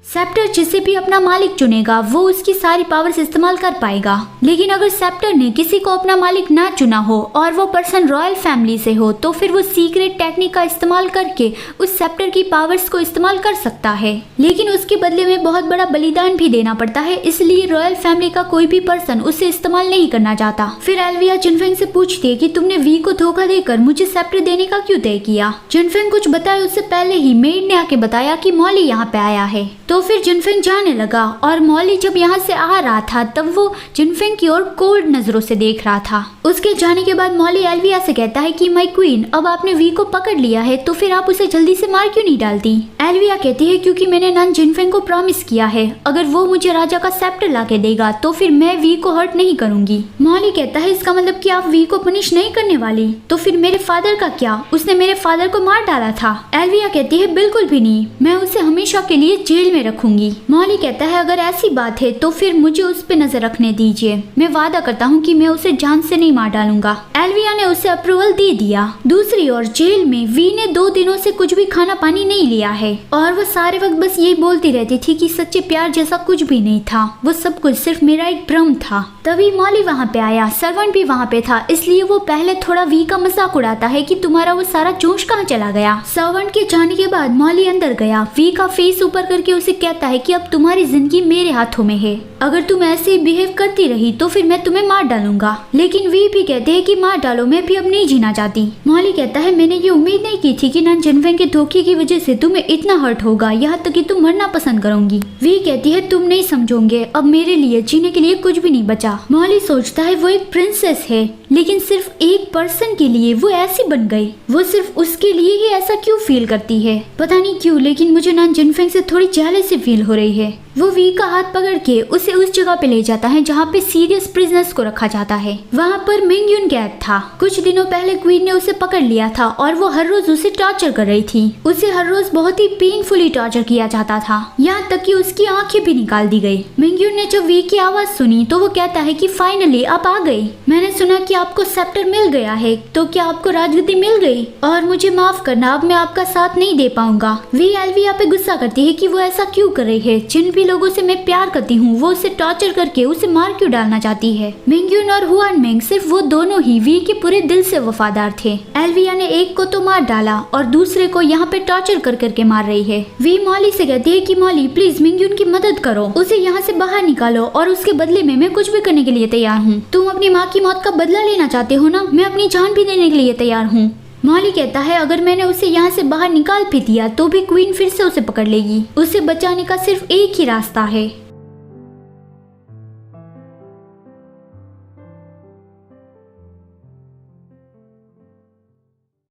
Sceptre जिसे भी अपना मालिक चुनेगा वो उसकी सारी पावर्स इस्तेमाल कर पाएगा। लेकिन अगर सेप्टर ने किसी को अपना मालिक ना चुना हो और वो पर्सन रॉयल फैमिली से हो तो फिर वो सीक्रेट टेक्निक का इस्तेमाल करके उस सेप्टर की पावर्स को इस्तेमाल कर सकता है, लेकिन उसके बदले में बहुत बड़ा बलिदान भी देना पड़ता है। इसलिए रॉयल फैमिली का कोई भी पर्सन उसे इस्तेमाल नहीं करना चाहता। फिर एल्विया जिनफेंग से पूछती है कि तुमने वी को धोखा देकर मुझे सेप्टर देने का क्यों तय किया। जिनफेंग कुछ बताए उससे पहले ही मेड ने आके बताया कि मॉली यहाँ पे आया है। तो फिर जिनफेंग जाने लगा और मॉली जब यहाँ से आ रहा था तब वो जिनफेंग की ओर कोल्ड नजरों से देख रहा था। उसके जाने के बाद मॉली एल्विया से कहता है कि माय क्वीन, अब आपने वी को पकड़ लिया है तो फिर आप उसे जल्दी से मार क्यों नहीं डालती। एल्विया कहती है क्योंकि मैंने नन जिनफेंग को प्रॉमिस किया है अगर वो मुझे राजा का सेप्टर ला के देगा तो फिर मैं वी को हर्ट नहीं करूंगी। मॉली कहता है इसका मतलब कि आप वी को पनिश नहीं करने वाली। तो फिर मेरे फादर का क्या, उसने मेरे फादर को मार डाला था। एल्विया कहती है बिल्कुल भी नहीं, मैं उसे हमेशा के लिए जेल में रखूंगी। मॉली कहता है अगर ऐसी बात है तो फिर मुझे उस पे नजर रखने दीजिए, मैं वादा करता हूँ कि मैं उसे जान से नहीं मार डालूंगा। एल्विया ने उसे अप्रूवल दे दिया। दूसरी ओर जेल में वी ने 2 दिनों से कुछ भी खाना पानी नहीं लिया है और वो सारे वक्त बस यही बोलती रहती थी कि सच्चे प्यार जैसा कुछ भी नहीं था, वो सब कुछ सिर्फ मेरा एक भ्रम था। तभी मॉली वहाँ पे आया, सर्वेंट भी वहाँ पे था, इसलिए वो पहले थोड़ा वी का मजाक उड़ाता है कि तुम्हारा वो सारा जोश कहाँ चला गया। सर्वेंट के जाने के बाद मॉली अंदर गया, वी का फेस ऊपर करके उसे कहता है कि अब तुम्हारी जिंदगी मेरे हाथों में है, अगर तुम ऐसे ही बिहेव करती रही तो फिर मैं तुम्हें मार डालूंगा। लेकिन वी भी कहते हैं कि मार डालो, मैं भी अब नहीं जीना चाहती। मॉली कहता है मैंने ये उम्मीद नहीं की थी कि नन जिनफेंग के धोखे की वजह से तुम्हें इतना हर्ट होगा, यहाँ तक कि तुम मरना पसंद करोगी। वी कहती है तुम नहीं समझोगे, अब मेरे लिए जीने के लिए कुछ भी नहीं बचा। मॉली सोचता है वो एक प्रिंसेस है लेकिन सिर्फ एक पर्सन के लिए वो ऐसी बन गई, वो सिर्फ उसके लिए ही ऐसा क्यों फील करती है, पता नहीं क्यों, लेकिन मुझे नन जिनफेंग से थोड़ी जेलसी फील हो रही है। वो वी का हाथ पकड़ के उसे उस जगह पे ले जाता है जहाँ पे सीरियस प्रिजनर्स को रखा जाता है। वहाँ पर मिंगयुन कैद था। कुछ दिनों पहले क्वीन ने उसे पकड़ लिया था और वो हर रोज उसे टॉर्चर कर रही थी। उसे हर रोज बहुत ही पेनफुली टॉर्चर किया जाता था, यहाँ तक कि उसकी आंखें भी निकाल दी गई। मिंगयुन ने जब वी की आवाज सुनी तो वो कहता है कि फाइनली आप आ गई, मैंने सुना कि आपको सेप्टर मिल गया है, तो क्या आपको राजगद्दी मिल गई, और मुझे माफ करना, अब मैं आपका साथ नहीं दे पाऊंगा। वी एल्विया पे गुस्सा करती है कि वो ऐसा क्यों कर रही है, जिन भी लोगों से मैं प्यार करती हूँ वो उसे टॉर्चर करके उसे मार क्यों डालना चाहती है। मिंगयुन और हुआन मेंग सिर्फ वो दोनों ही वी के पूरे दिल से वफादार थे। एल्विया ने एक को तो मार डाला और दूसरे को यहाँ पे टॉर्चर कर करके मार रही है। वी मॉली से कहती है कि मॉली प्लीज मिंगयुन की मदद करो, उसे यहाँ से बाहर निकालो और उसके बदले में मैं कुछ भी करने के लिए तैयार हूँ। तुम अपनी माँ की मौत का बदला लेना चाहते हो ना, मैं अपनी जान भी देने के लिए तैयार हूँ। मॉली कहता है अगर मैंने उसे यहाँ से बाहर निकाल भी दिया तो भी क्वीन फिर से उसे पकड़ लेगी, उसे बचाने का सिर्फ एक ही रास्ता है।